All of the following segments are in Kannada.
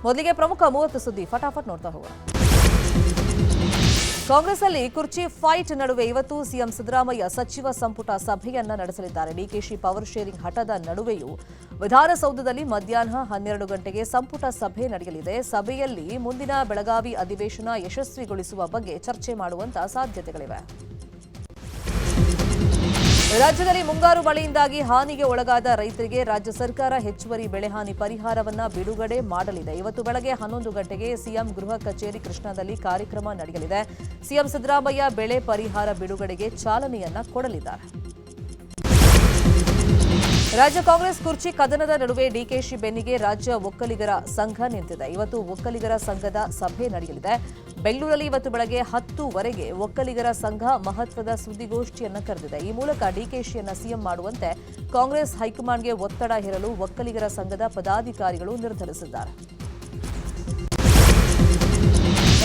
ಮೊದಲಿಗೆ ಪ್ರಮುಖ 30 ಸುದ್ದಿ ಫಟಾಫಟ್ ನೋಡ್ತಾ ಹೋಗೋಣ. ಕಾಂಗ್ರೆಸ್ ಅಲ್ಲಿ ಕುರ್ಚಿ ಫೈಟ್ ನಡುವೆ ಇವತ್ತು ಸಿಎಂ ಸಿದ್ದರಾಮಯ್ಯ ಸಚಿವ ಸಂಪುಟ ಸಭೆಯನ್ನ ನಡೆಸಲಿದ್ದಾರೆ. ಡಿಕೆಶಿ ಪವರ್ ಶೇರಿಂಗ್ ಹಠದ ನಡುವೆಯೂ ವಿಧಾನಸೌಧದಲ್ಲಿ ಮಧ್ಯಾಹ್ನ 12 ಗಂಟೆಗೆ ಸಂಪುಟ ಸಭೆ ನಡೆಯಲಿದೆ. ಸಭೆಯಲ್ಲಿ ಮುಂದಿನ ಬೆಳಗಾವಿ ಅಧಿವೇಶನ ಯಶಸ್ವಿಗೊಳಿಸುವ ಬಗ್ಗೆ ಚರ್ಚೆ ಮಾಡುವಂತ ಸಾಧ್ಯತೆಗಳಿವೆ. ರಾಜ್ಯದಲ್ಲಿ ಮುಂಗಾರು ಮಳೆಯಿಂದಾಗಿ ಹಾನಿಗೆ ಒಳಗಾದ ರೈತರಿಗೆ ರಾಜ್ಯ ಸರ್ಕಾರ ಹೆಚ್ಚುವರಿ ಬೆಳೆಹಾನಿ ಪರಿಹಾರವನ್ನ ಬಿಡುಗಡೆ ಮಾಡಲಿದೆ. ಇವತ್ತು ಬೆಳಗ್ಗೆ 11 ಗಂಟೆಗೆ ಸಿಎಂ ಗೃಹ ಕಚೇರಿ ಕೃಷ್ಣಾದಲ್ಲಿ ಕಾರ್ಯಕ್ರಮ ನಡೆಯಲಿದೆ. ಸಿಎಂ ಸಿದ್ದರಾಮಯ್ಯ ಬೆಳೆ ಪರಿಹಾರ ಬಿಡುಗಡೆಗೆ ಚಾಲನೆಯನ್ನ ಕೊಡಲಿದ್ದಾರೆ. ರಾಜ್ಯ ಕಾಂಗ್ರೆಸ್ ಕುರ್ಚಿ ಕದನದ ನಡುವೆ ಡಿಕೆಶಿ ಬೆನ್ನಿಗೆ ರಾಜ್ಯ ಒಕ್ಕಲಿಗರ ಸಂಘ ನಿಂತಿದೆ. ಇವತ್ತು ಒಕ್ಕಲಿಗರ ಸಂಘದ ಸಭೆ ನಡೆಯಲಿದೆ. ಬೆಂಗಳೂರಲ್ಲಿ ಇವತ್ತು ಬೆಳಗ್ಗೆ 10ವರೆಗೆ ಒಕ್ಕಲಿಗರ ಸಂಘ ಮಹತ್ವದ ಸುದ್ದಿಗೋಷ್ಠಿಯನ್ನ ಕರೆದಿದೆ. ಈ ಮೂಲಕ ಡಿಕೆಶಿಯನ್ನ ಸಿಎಂ ಮಾಡುವಂತೆ ಕಾಂಗ್ರೆಸ್ ಹೈಕಮಾಂಡ್ಗೆ ಒತ್ತಡ ಹೇರಲು ಒಕ್ಕಲಿಗರ ಸಂಘದ ಪದಾಧಿಕಾರಿಗಳು ನಿರ್ಧರಿಸಿದ್ದಾರೆ.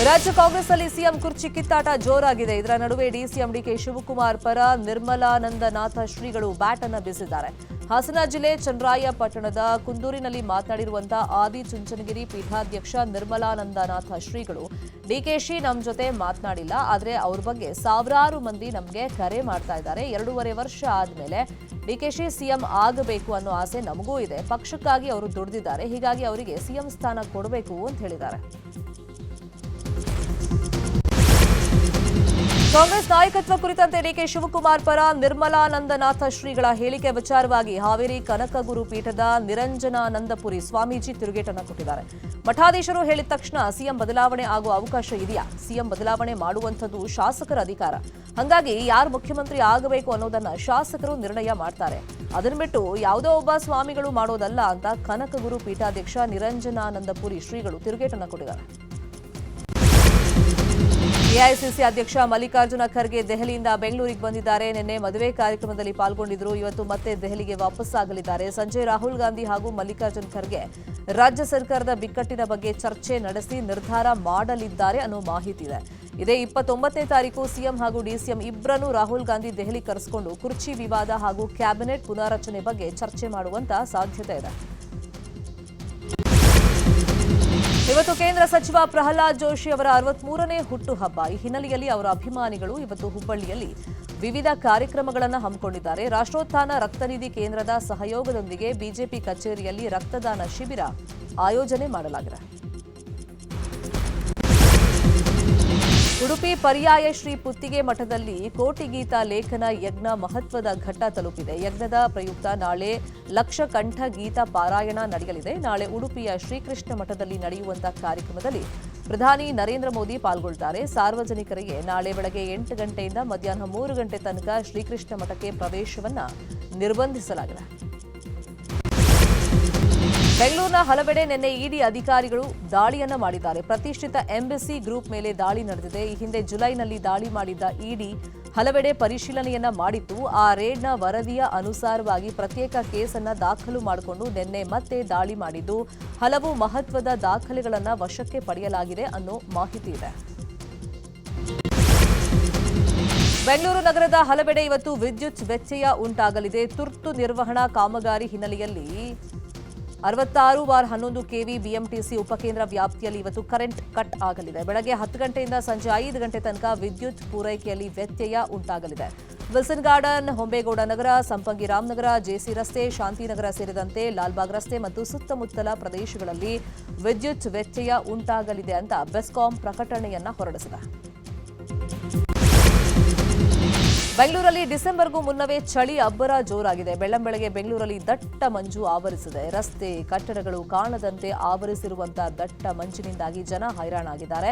ರಾಜ್ಯ ಕಾಂಗ್ರೆಸ್ನಲ್ಲಿ ಸಿಎಂ ಕುರ್ಚಿ ಕಿತ್ತಾಟ ಜೋರಾಗಿದೆ. ಇದರ ನಡುವೆ ಡಿಸಿಎಂ ಡಿಕೆ ಶಿವಕುಮಾರ್ ಪರ ನಿರ್ಮಲಾನಂದನಾಥ ಶ್ರೀಗಳು ಬ್ಯಾಟ್ ಅನ್ನು ಬೀಸಿದ್ದಾರೆ. ಹಾಸನ ಜಿಲ್ಲೆ ಚನ್ನರಾಯಪಟ್ಟಣದ ಕುಂದೂರಿನಲ್ಲಿ ಮಾತನಾಡಿರುವಂತಹ ಆದಿಚುಂಚನಗಿರಿ ಪೀಠಾಧ್ಯಕ್ಷ ನಿರ್ಮಲಾನಂದನಾಥ ಶ್ರೀಗಳು, ಡಿಕೆಶಿ ನಮ್ಮ ಜೊತೆ ಮಾತನಾಡಿಲ್ಲ, ಆದರೆ ಅವ್ರ ಬಗ್ಗೆ ಸಾವಿರಾರು ಮಂದಿ ನಮಗೆ ಕರೆ ಮಾಡ್ತಾ ಇದ್ದಾರೆ. 2.5 ವರ್ಷ ಆದ್ಮೇಲೆ ಡಿಕೆಶಿ ಸಿಎಂ ಆಗಬೇಕು ಅನ್ನೋ ಆಸೆ ನಮಗೂ ಇದೆ. ಪಕ್ಷಕ್ಕಾಗಿ ಅವರು ದುಡಿದಿದ್ದಾರೆ, ಹೀಗಾಗಿ ಅವರಿಗೆ ಸಿಎಂ ಸ್ಥಾನ ಕೊಡಬೇಕು ಅಂತ ಹೇಳಿದ್ದಾರೆ. ಕಾಂಗ್ರೆಸ್ ನಾಯಕತ್ವ ಕುರಿತಂತೆ ಡಿಕೆ ಶಿವಕುಮಾರ್ ಪರ ನಿರ್ಮಲಾನಂದನಾಥ ಶ್ರೀಗಳ ಹೇಳಿಕೆ ವಿಚಾರವಾಗಿ ಹಾವೇರಿ ಕನಕಗುರು ಪೀಠದ ನಿರಂಜನಾನಂದಪುರಿ ಸ್ವಾಮೀಜಿ ತಿರುಗೇಟನ್ನು ಕೊಟ್ಟಿದ್ದಾರೆ. ಮಠಾಧೀಶರು ಹೇಳಿದ ತಕ್ಷಣ ಸಿಎಂ ಬದಲಾವಣೆ ಆಗುವ ಅವಕಾಶ ಇದೆಯಾ? ಸಿಎಂ ಬದಲಾವಣೆ ಮಾಡುವಂಥದ್ದು ಶಾಸಕರ ಅಧಿಕಾರ. ಹಾಗಾಗಿ ಯಾರು ಮುಖ್ಯಮಂತ್ರಿ ಆಗಬೇಕು ಅನ್ನೋದನ್ನ ಶಾಸಕರು ನಿರ್ಣಯ ಮಾಡ್ತಾರೆ. ಅದನ್ನು ಬಿಟ್ಟು ಯಾವುದೋ ಒಬ್ಬ ಸ್ವಾಮಿಗಳು ಮಾಡೋದಲ್ಲ ಅಂತ ಕನಕಗುರು ಪೀಠಾಧ್ಯಕ್ಷ ನಿರಂಜನಾನಂದಪುರಿ ಶ್ರೀಗಳು ತಿರುಗೇಟನ್ನು ಕೊಟ್ಟಿದ್ದಾರೆ. ಎಐಸಿಸಿ ಅಧ್ಯಕ್ಷ ಮಲ್ಲಿಕಾರ್ಜುನ ಖರ್ಗೆ ದೆಹಲಿಯಿಂದ ಬೆಂಗಳೂರಿಗೆ ಬಂದಿದ್ದಾರೆ. ನಿನ್ನೆ ಮದುವೆ ಕಾರ್ಯಕ್ರಮದಲ್ಲಿ ಪಾಲ್ಗೊಂಡಿದ್ರು. ಇವತ್ತು ಮತ್ತೆ ದೆಹಲಿಗೆ ವಾಪಸ್ಸಾಗಲಿದ್ದಾರೆ. ಸಂಜೆ ರಾಹುಲ್ ಗಾಂಧಿ ಹಾಗೂ ಮಲ್ಲಿಕಾರ್ಜುನ ಖರ್ಗೆ ರಾಜ್ಯ ಸರ್ಕಾರದ ಬಿಕ್ಕಟ್ಟಿನ ಬಗ್ಗೆ ಚರ್ಚೆ ನಡೆಸಿ ನಿರ್ಧಾರ ಮಾಡಲಿದ್ದಾರೆ ಅನ್ನೋ ಮಾಹಿತಿ ಇದೆ. ಇದೇ 29ನೇ ತಾರೀಕು ಸಿಎಂ ಹಾಗೂ ಡಿಸಿಎಂ ಇಬ್ಬರನ್ನು ರಾಹುಲ್ ಗಾಂಧಿ ದೆಹಲಿ ಕರೆಸಿಕೊಂಡು ಕುರ್ಚಿ ವಿವಾದ ಹಾಗೂ ಕ್ಯಾಬಿನೆಟ್ ಪುನಾರಚನೆ ಬಗ್ಗೆ ಚರ್ಚೆ ಮಾಡುವಂತ ಸಾಧ್ಯತೆ ಇದೆ. ಇವತ್ತು ಕೇಂದ್ರ ಸಚಿವ ಪ್ರಹ್ಲಾದ್ ಜೋಶಿ ಅವರ 63ನೇ ಹುಟ್ಟುಹಬ್ಬ. ಈ ಹಿನ್ನೆಲೆಯಲ್ಲಿ ಅವರ ಅಭಿಮಾನಿಗಳು ಇವತ್ತು ಹುಬ್ಬಳ್ಳಿಯಲ್ಲಿ ವಿವಿಧ ಕಾರ್ಯಕ್ರಮಗಳನ್ನು ಹಮ್ಮಿಕೊಂಡಿದ್ದಾರೆ. ರಾಷ್ಟ್ರೋತ್ಥಾನ ರಕ್ತನಿಧಿ ಕೇಂದ್ರದ ಸಹಯೋಗದೊಂದಿಗೆ ಬಿಜೆಪಿ ಕಚೇರಿಯಲ್ಲಿ ರಕ್ತದಾನ ಶಿಬಿರ ಆಯೋಜನೆ ಮಾಡಲಾಗಿದೆ. ಉಡುಪಿ ಪರ್ಯಾಯ ಶ್ರೀ ಪುತ್ತಿಗೆ ಮಠದಲ್ಲಿ ಕೋಟಿಗೀತ ಲೇಖನ ಯಜ್ಞ ಮಹತ್ವದ ಘಟ್ಟ ತಲುಪಿದೆ. ಯಜ್ಞದ ಪ್ರಯುಕ್ತ ನಾಳೆ ಲಕ್ಷಕಂಠ ಗೀತ ಪಾರಾಯಣ ನಡೆಯಲಿದೆ. ನಾಳೆ ಉಡುಪಿಯ ಶ್ರೀಕೃಷ್ಣ ಮಠದಲ್ಲಿ ನಡೆಯುವಂತಹ ಕಾರ್ಯಕ್ರಮದಲ್ಲಿ ಪ್ರಧಾನಿ ನರೇಂದ್ರ ಮೋದಿ ಪಾಲ್ಗೊಳ್ಳುತ್ತಾರೆ. ಸಾರ್ವಜನಿಕರಿಗೆ ನಾಳೆ ಬೆಳಗ್ಗೆ 8 ಗಂಟೆಯಿಂದ ಮಧ್ಯಾಹ್ನ 3 ಗಂಟೆ ತನಕ ಶ್ರೀಕೃಷ್ಣ ಮಠಕ್ಕೆ ಪ್ರವೇಶವನ್ನ ನಿರ್ಬಂಧಿಸಲಾಗಿದೆ. ಬೆಂಗಳೂರಿನ ಹಲವೆಡೆ ನಿನ್ನೆ ಇಡಿ ಅಧಿಕಾರಿಗಳು ದಾಳಿಯನ್ನ ಮಾಡಿದ್ದಾರೆ. ಪ್ರತಿಷ್ಠಿತ ಎಂಬಸಿ ಗ್ರೂಪ್ ಮೇಲೆ ದಾಳಿ ನಡೆದಿದೆ. ಈ ಹಿಂದೆ ಜುಲೈನಲ್ಲಿ ದಾಳಿ ಮಾಡಿದ್ದ ಇಡಿ ಹಲವೆಡೆ ಪರಿಶೀಲನೆಯನ್ನ ಮಾಡಿತ್ತು. ಆ ರೇಡ್ನ ವರದಿಯ ಅನುಸಾರವಾಗಿ ಪ್ರತ್ಯೇಕ ಕೇಸನ್ನ ದಾಖಲು ಮಾಡಿಕೊಂಡು ನಿನ್ನೆ ಮತ್ತೆ ದಾಳಿ ಮಾಡಿದ್ದು ಹಲವು ಮಹತ್ವದ ದಾಖಲೆಗಳನ್ನ ವಶಕ್ಕೆ ಪಡೆಯಲಾಗಿದೆ ಅನ್ನೋ ಮಾಹಿತಿ ಇದೆ. ಬೆಂಗಳೂರು ನಗರದ ಹಲವೆಡೆ ಇವತ್ತು ವಿದ್ಯುತ್ ವ್ಯತ್ಯಯ ಉಂಟಾಗಲಿದೆ. ತುರ್ತು ನಿರ್ವಹಣಾ ಕಾಮಗಾರಿ ಹಿನ್ನೆಲೆಯಲ್ಲಿ 66/11 ಕೆವಿ ಬಿಎಂಟಿಸಿ ಉಪಕೇಂದ್ರ ವ್ಯಾಪ್ತಿಯಲ್ಲಿ ಇವತ್ತು ಕರೆಂಟ್ ಕಟ್ ಆಗಲಿದೆ. ಬೆಳಗ್ಗೆ 10 ಗಂಟೆಯಿಂದ ಸಂಜೆ 5 ಗಂಟೆ ತನಕ ವಿದ್ಯುತ್ ಪೂರೈಕೆಯಲ್ಲಿ ವ್ಯತ್ಯಯ ಉಂಟಾಗಲಿದೆ. ವಿಲ್ಸನ್ ಗಾರ್ಡನ್, ಹೊಂಬೇಗೌಡ ನಗರ, ಸಂಪಂಗಿ ರಾಮನಗರ, ಜೆಸಿ ರಸ್ತೆ, ಶಾಂತಿನಗರ ಸೇರಿದಂತೆ ಲಾಲ್ಬಾಗ್ ರಸ್ತೆ ಮತ್ತು ಸುತ್ತಮುತ್ತಲ ಪ್ರದೇಶಗಳಲ್ಲಿ ವಿದ್ಯುತ್ ವ್ಯತ್ಯಯ ಉಂಟಾಗಲಿದೆ ಅಂತ ಬೆಸ್ಕಾಂ ಪ್ರಕಟಣೆಯನ್ನ ಹೊರಡಿಸಿದೆ. ಬೆಂಗಳೂರಲ್ಲಿ ಡಿಸೆಂಬರ್ಗೂ ಮುನ್ನವೇ ಚಳಿ ಅಬ್ಬರ ಜೋರಾಗಿದೆ. ಬೆಳ್ಳಂಬೆಳಗ್ಗೆ ಬೆಂಗಳೂರಲ್ಲಿ ದಟ್ಟ ಮಂಜು ಆವರಿಸಿದೆ. ರಸ್ತೆ, ಕಟ್ಟಡಗಳು ಕಾಣದಂತೆ ಆವರಿಸಿರುವಂತಹ ದಟ್ಟ ಮಂಜಿನಿಂದಾಗಿ ಜನ ಹೈರಾಣಾಗಿದ್ದಾರೆ.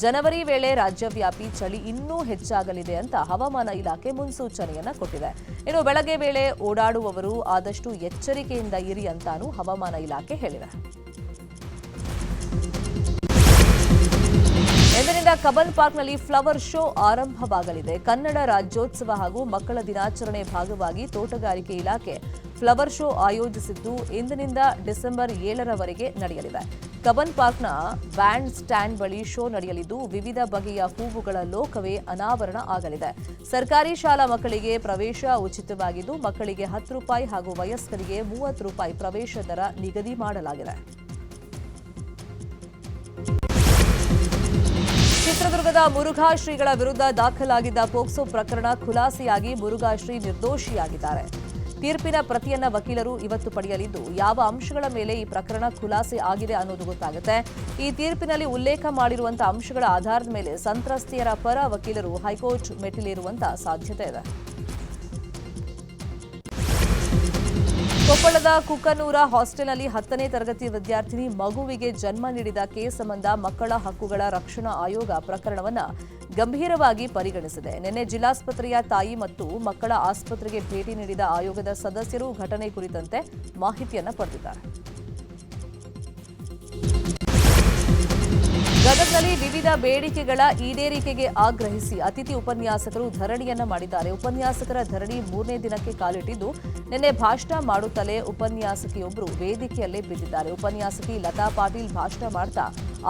ಜನವರಿ ವೇಳೆ ರಾಜ್ಯವ್ಯಾಪಿ ಚಳಿ ಇನ್ನೂ ಹೆಚ್ಚಾಗಲಿದೆ ಅಂತ ಹವಾಮಾನ ಇಲಾಖೆ ಮುನ್ಸೂಚನೆಯನ್ನ ಕೊಟ್ಟಿದೆ. ಇನ್ನು ಬೆಳಗ್ಗೆ ವೇಳೆ ಓಡಾಡುವವರು ಆದಷ್ಟು ಎಚ್ಚರಿಕೆಯಿಂದ ಇರಿ ಅಂತಾನೂ ಹವಾಮಾನ ಇಲಾಖೆ ಹೇಳಿದೆ. ಇಂದಿನಿಂದ ಕಬ್ಬನ್ ಪಾರ್ಕ್ನಲ್ಲಿ ಫ್ಲವರ್ ಶೋ ಆರಂಭವಾಗಲಿದೆ. ಕನ್ನಡ ರಾಜ್ಯೋತ್ಸವ ಹಾಗೂ ಮಕ್ಕಳ ದಿನಾಚರಣೆ ಭಾಗವಾಗಿ ತೋಟಗಾರಿಕೆ ಇಲಾಖೆ ಫ್ಲವರ್ ಶೋ ಆಯೋಜಿಸಿದ್ದು ಇಂದಿನಿಂದ ಡಿಸೆಂಬರ್ 7ರವರೆಗೆ ನಡೆಯಲಿದೆ. ಕಬ್ಬನ್ ಪಾರ್ಕ್ನ ಬ್ಯಾಂಡ್ ಸ್ಟ್ಯಾಂಡ್ ಬಳಿ ಶೋ ನಡೆಯಲಿದ್ದು ವಿವಿಧ ಬಗೆಯ ಹೂವುಗಳ ಲೋಕವೇ ಅನಾವರಣ ಆಗಲಿದೆ. ಸರ್ಕಾರಿ ಶಾಲಾ ಮಕ್ಕಳಿಗೆ ಪ್ರವೇಶ ಉಚಿತವಾಗಿದ್ದು ಮಕ್ಕಳಿಗೆ ₹10 ಹಾಗೂ ವಯಸ್ಕರಿಗೆ ₹30 ಪ್ರವೇಶ ದರ ನಿಗದಿ ಮಾಡಲಾಗಿದೆ. ಚಿತ್ರದುರ್ಗದ ಮುರುಘಾ ಶ್ರೀಗಳ ವಿರುದ್ಧ ದಾಖಲಾಗಿದ್ದ ಪೋಕ್ಸೋ ಪ್ರಕರಣ ಖುಲಾಸೆಯಾಗಿ ಮುರುಘಾ ಶ್ರೀ ನಿರ್ದೋಷಿಯಾಗಿದ್ದಾರೆ. ತೀರ್ಪಿನ ಪ್ರತಿಯನ್ನ ವಕೀಲರು ಇವತ್ತು ಪಡೆಯಲಿದ್ದು, ಯಾವ ಅಂಶಗಳ ಮೇಲೆ ಈ ಪ್ರಕರಣ ಖುಲಾಸೆ ಆಗಿದೆ ಅನ್ನೋದು ಗೊತ್ತಾಗುತ್ತೆ. ಈ ತೀರ್ಪಿನಲ್ಲಿ ಉಲ್ಲೇಖ ಮಾಡಿರುವಂತಹ ಅಂಶಗಳ ಆಧಾರದ ಮೇಲೆ ಸಂತ್ರಸ್ತೆಯರ ಪರ ವಕೀಲರು ಹೈಕೋರ್ಟ್ ಮೆಟ್ಟಿಲೇರುವಂತ ಸಾಧ್ಯತೆ ಇದೆ. ಕೊಪ್ಪಳದ ಕುಕ್ಕನೂರ ಹಾಸ್ಟೆಲ್ನಲ್ಲಿ 10ನೇ ತರಗತಿ ವಿದ್ಯಾರ್ಥಿನಿ ಮಗುವಿಗೆ ಜನ್ಮ ನೀಡಿದ ಕೇಸ್ ಸಂಬಂಧ ಮಕ್ಕಳ ಹಕ್ಕುಗಳ ರಕ್ಷಣಾ ಆಯೋಗ ಪ್ರಕರಣವನ್ನು ಗಂಭೀರವಾಗಿ ಪರಿಗಣಿಸಿದೆ. ನಿನ್ನೆ ಜಿಲ್ಲಾಸ್ಪತ್ರೆಯ ತಾಯಿ ಮತ್ತು ಮಕ್ಕಳ ಆಸ್ಪತ್ರೆಗೆ ಭೇಟಿ ನೀಡಿದ ಆಯೋಗದ ಸದಸ್ಯರು ಘಟನೆ ಕುರಿತಂತೆ ಮಾಹಿತಿಯನ್ನು ಪಡೆದಿದ್ದಾರೆ. ಗದಗದಲ್ಲಿ ವಿವಿಧ ಬೇಡಿಕೆಗಳ ಈಡೇರಿಕೆಗೆ ಆಗ್ರಹಿಸಿ ಅತಿಥಿ ಉಪನ್ಯಾಸಕರು ಧರಣಿಯನ್ನ ಮಾಡಿದ್ದಾರೆ. ಉಪನ್ಯಾಸಕರ ಧರಣಿ 3ನೇ ದಿನಕ್ಕೆ ಕಾಲಿಟ್ಟಿದ್ದು, ನಿನ್ನೆ ಭಾಷಣ ಮಾಡುತ್ತಲೇ ಉಪನ್ಯಾಸಕಿಯೊಬ್ಬರು ವೇದಿಕೆಯಲ್ಲೇ ಬಿದ್ದಿದ್ದಾರೆ. ಉಪನ್ಯಾಸಕಿ ಲತಾ ಪಾಟೀಲ್ ಭಾಷಣ ಮಾಡ್ತಾ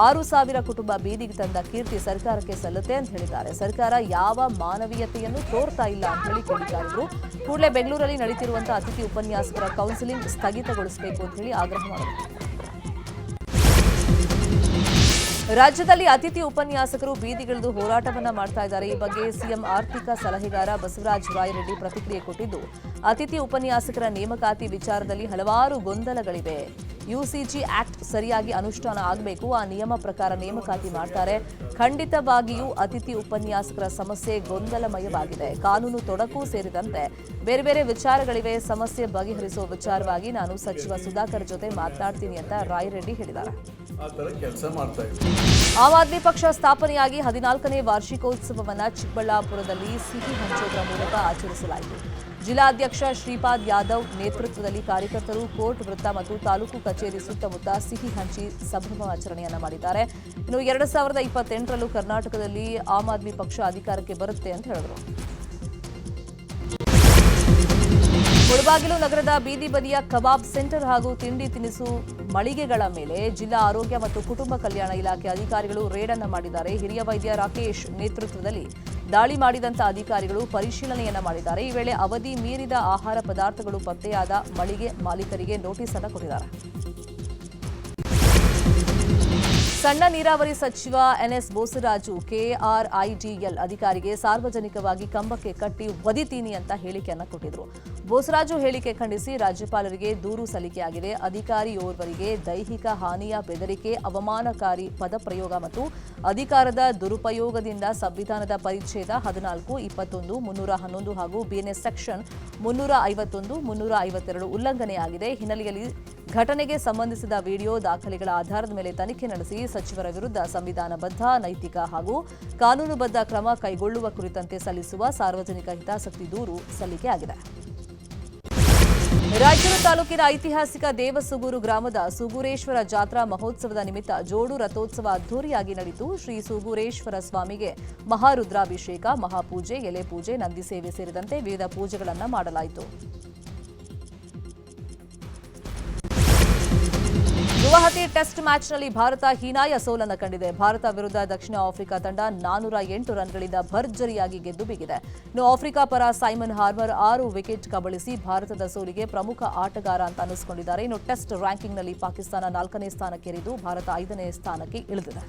6,000 ಕುಟುಂಬ ಬೀದಿಗೆ ತಂದ ಕೀರ್ತಿ ಸರ್ಕಾರಕ್ಕೆ ಸಲ್ಲುತ್ತೆ ಅಂತ ಹೇಳಿದ್ದಾರೆ. ಸರ್ಕಾರ ಯಾವ ಮಾನವೀಯತೆಯನ್ನು ತೋರ್ತಾ ಇಲ್ಲ ಅಂತ ಹೇಳಿ ಕೇಳಿದ್ದಾರೆ. ಕೂಡಲೇ ಬೆಂಗಳೂರಲ್ಲಿ ನಡೀತಿರುವಂತಹ ಅತಿಥಿ ಉಪನ್ಯಾಸಕರ ಕೌನ್ಸಿಲಿಂಗ್ ಸ್ಥಗಿತಗೊಳಿಸಬೇಕು ಅಂತ ಹೇಳಿ ಆಗ್ರಹ ಮಾಡಿದರು. ರಾಜ್ಯದಲ್ಲಿ ಅತಿಥಿ ಉಪನ್ಯಾಸಕರು ಬೀದಿಗಿಳಿದು ಹೋರಾಟವನ್ನ ಮಾಡ್ತಾ ಇದ್ದಾರೆ. ಈ ಬಗ್ಗೆ ಸಿಎಂ ಆರ್ಥಿಕ ಸಲಹೆಗಾರ ಬಸವರಾಜ ರಾಯರೆಡ್ಡಿ ಪ್ರತಿಕ್ರಿಯೆ ಕೊಟ್ಟಿದ್ದು, ಅತಿಥಿ ಉಪನ್ಯಾಸಕರ ನೇಮಕಾತಿ ವಿಚಾರದಲ್ಲಿ ಹಲವಾರು ಗೊಂದಲಗಳಿವೆ. ಯುಸಿಜಿ ಆಕ್ಟ್ ಸರಿಯಾಗಿ ಅನುಷ್ಠಾನ ಆಗಬೇಕು, ಆ ನಿಯಮ ಪ್ರಕಾರ ನೇಮಕಾತಿ ಮಾಡ್ತಾರೆ. ಖಂಡಿತವಾಗಿಯೂ ಅತಿಥಿ ಉಪನ್ಯಾಸಕರ ಸಮಸ್ಯೆ ಗೊಂದಲಮಯವಾಗಿದೆ. ಕಾನೂನು ತೊಡಕು ಸೇರಿದಂತೆ ಬೇರೆ ಬೇರೆ ವಿಚಾರಗಳಿವೆ. ಸಮಸ್ಯೆ ಬಗೆಹರಿಸುವ ವಿಚಾರವಾಗಿ ನಾನು ಸಚಿವ ಸುಧಾಕರ್ ಜೊತೆ ಮಾತನಾಡ್ತೀನಿ ಅಂತ ರಾಯರೆಡ್ಡಿ ಹೇಳಿದ್ದಾರೆ. ಆಮ್ ಆದ್ಮಿ ಪಕ್ಷ ಸ್ಥಾಪನೆಯಾಗಿ 14ನೇ ವಾರ್ಷಿಕೋತ್ಸವವನ್ನು ಚಿಕ್ಕಬಳ್ಳಾಪುರದಲ್ಲಿ ಸಿಹಿ ಹಂಚೋದ್ರ ಮೂಲಕ ಆಚರಿಸಲಾಯಿತು. ಜಿಲ್ಲಾಧ್ಯಕ್ಷ ಶ್ರೀಪಾದ್ ಯಾದವ್ ನೇತೃತ್ವದಲ್ಲಿ ಕಾರ್ಯಕರ್ತರು ಕೋರ್ಟ್ ವೃತ್ತ ಮತ್ತು ತಾಲೂಕು ಕಚೇರಿ ಸುತ್ತಮುತ್ತ ಸಿಹಿ ಹಂಚಿ ಸಂಭ್ರಮಾಚರಣೆಯನ್ನ ಮಾಡಿದ್ದಾರೆ. ಇನ್ನು 2028ರಲ್ಲೂ ಕರ್ನಾಟಕದಲ್ಲಿ ಆಮ್ ಆದ್ಮಿ ಪಕ್ಷ ಅಧಿಕಾರಕ್ಕೆ ಬರುತ್ತೆ ಅಂತ ಹೇಳಿದರು. ಮುಳಬಾಗಿಲು ನಗರದ ಬೀದಿ ಬದಿಯ ಕಬಾಬ್ ಸೆಂಟರ್ ಹಾಗೂ ತಿಂಡಿ ತಿನಿಸು ಮಳಿಗೆಗಳ ಮೇಲೆ ಜಿಲ್ಲಾ ಆರೋಗ್ಯ ಮತ್ತು ಕುಟುಂಬ ಕಲ್ಯಾಣ ಇಲಾಖೆ ಅಧಿಕಾರಿಗಳು ರೇಡ್ ಅನ್ನು ಮಾಡಿದ್ದಾರೆ. ಹಿರಿಯ ವೈದ್ಯ ರಾಕೇಶ್ ನೇತೃತ್ವದಲ್ಲಿ ದಾಳಿ ಮಾಡಿದಂತ ಅಧಿಕಾರಿಗಳು ಪರಿಶೀಲನೆಯನ್ನ ಮಾಡಿದ್ದಾರೆ. ಈ ವೇಳೆ ಅವಧಿ ಮೀರಿದ ಆಹಾರ ಪದಾರ್ಥಗಳು ಪತ್ತೆಯಾದ ಮಳಿಗೆ ಮಾಲೀಕರಿಗೆ ನೋಟಿಸ್ ಅನ್ನು ಕೊಟ್ಟಿದ್ದಾರೆ. ಸಣ್ಣ ನೀರಾವರಿ ಸಚಿವ ಎನ್ಎಸ್ ಬೋಸರಾಜು ಕೆಆರ್ಐಡಿಎಲ್ ಅಧಿಕಾರಿಗೆ ಸಾರ್ವಜನಿಕವಾಗಿ ಕಂಬಕ್ಕೆ ಕಟ್ಟಿ ಒದಿತೀನಿ ಅಂತ ಹೇಳಿಕೆಯನ್ನು ಕೊಟ್ಟಿದ್ರು. ಬೋಸರಾಜು ಹೇಳಿಕೆ ಖಂಡಿಸಿ ರಾಜ್ಯಪಾಲರಿಗೆ ದೂರು ಸಲ್ಲಿಕೆಯಾಗಿದೆ. ಅಧಿಕಾರಿಯೋರ್ವರಿಗೆ ದೈಹಿಕ ಹಾನಿಯ ಬೆದರಿಕೆ, ಅವಮಾನಕಾರಿ ಪದಪ್ರಯೋಗ ಮತ್ತು ಅಧಿಕಾರದ ದುರುಪಯೋಗದಿಂದ ಸಂವಿಧಾನದ ಪರಿಚ್ಛೇದ 14, 21, 311 ಹಾಗೂ ಬಿಎನ್ಎಸ್ ಸೆಕ್ಷನ್ 351, 352 ಉಲ್ಲಂಘನೆಯಾಗಿದೆ. ಹಿನ್ನೆಲೆಯಲ್ಲಿ ಘಟನೆಗೆ ಸಂಬಂಧಿಸಿದ ವಿಡಿಯೋ ದಾಖಲೆಗಳ ಆಧಾರದ ಮೇಲೆ ತನಿಖೆ ನಡೆಸಿ ಸಚಿವರ ವಿರುದ್ಧ ಸಂವಿಧಾನಬದ್ಧ, ನೈತಿಕ ಹಾಗೂ ಕಾನೂನುಬದ್ಧ ಕ್ರಮ ಕೈಗೊಳ್ಳುವ ಕುರಿತಂತೆ ಸಲ್ಲಿಸುವ ಸಾರ್ವಜನಿಕ ಹಿತಾಸಕ್ತಿ ದೂರು ಸಲ್ಲಿಕೆಯಾಗಿದೆ. ರಾಯಚೂರು ತಾಲೂಕಿನ ಐತಿಹಾಸಿಕ ದೇವಸುಗೂರು ಗ್ರಾಮದ ಸುಗೂರೇಶ್ವರ ಜಾತ್ರಾ ಮಹೋತ್ಸವದ ನಿಮಿತ್ತ ಜೋಡು ರಥೋತ್ಸವ ಅದ್ದೂರಿಯಾಗಿ ನಡೆಯಿತು. ಶ್ರೀ ಸುಗೂರೇಶ್ವರ ಸ್ವಾಮಿಗೆ ಮಹಾರುದ್ರಾಭಿಷೇಕ, ಮಹಾಪೂಜೆ, ಎಲೆ ಪೂಜೆ, ನಂದಿ ಸೇವೆ ಸೇರಿದಂತೆ ವಿವಿಧ ಪೂಜೆಗಳನ್ನು ಮಾಡಲಾಯಿತು. ಗುವಾಹಟಿ ಟೆಸ್ಟ್ ಮ್ಯಾಚ್ನಲ್ಲಿ ಭಾರತ ಹೀನಾಯ ಸೋಲನ್ನು ಕಂಡಿದೆ. ಭಾರತ ವಿರುದ್ಧ ದಕ್ಷಿಣ ಆಫ್ರಿಕಾ ತಂಡ 408 ರನ್ಗಳಿಂದ ಭರ್ಜರಿಯಾಗಿ ಗೆದ್ದು ಬಿಗಿದೆ. ಇನ್ನು ಆಫ್ರಿಕಾ ಪರ ಸೈಮನ್ ಹಾರ್ಮರ್ 6 ವಿಕೆಟ್ ಕಬಳಿಸಿ ಭಾರತದ ಸೋಲಿಗೆ ಪ್ರಮುಖ ಆಟಗಾರ ಅಂತ ಅನ್ನಿಸಿಕೊಂಡಿದ್ದಾರೆ. ಇನ್ನು ಟೆಸ್ಟ್ ರ್ಯಾಂಕಿಂಗ್ನಲ್ಲಿ ಪಾಕಿಸ್ತಾನ 4ನೇ ಸ್ಥಾನಕ್ಕೇರಿದ್ದು ಭಾರತ 5ನೇ ಸ್ಥಾನಕ್ಕೆ ಇಳಿದಿದೆ.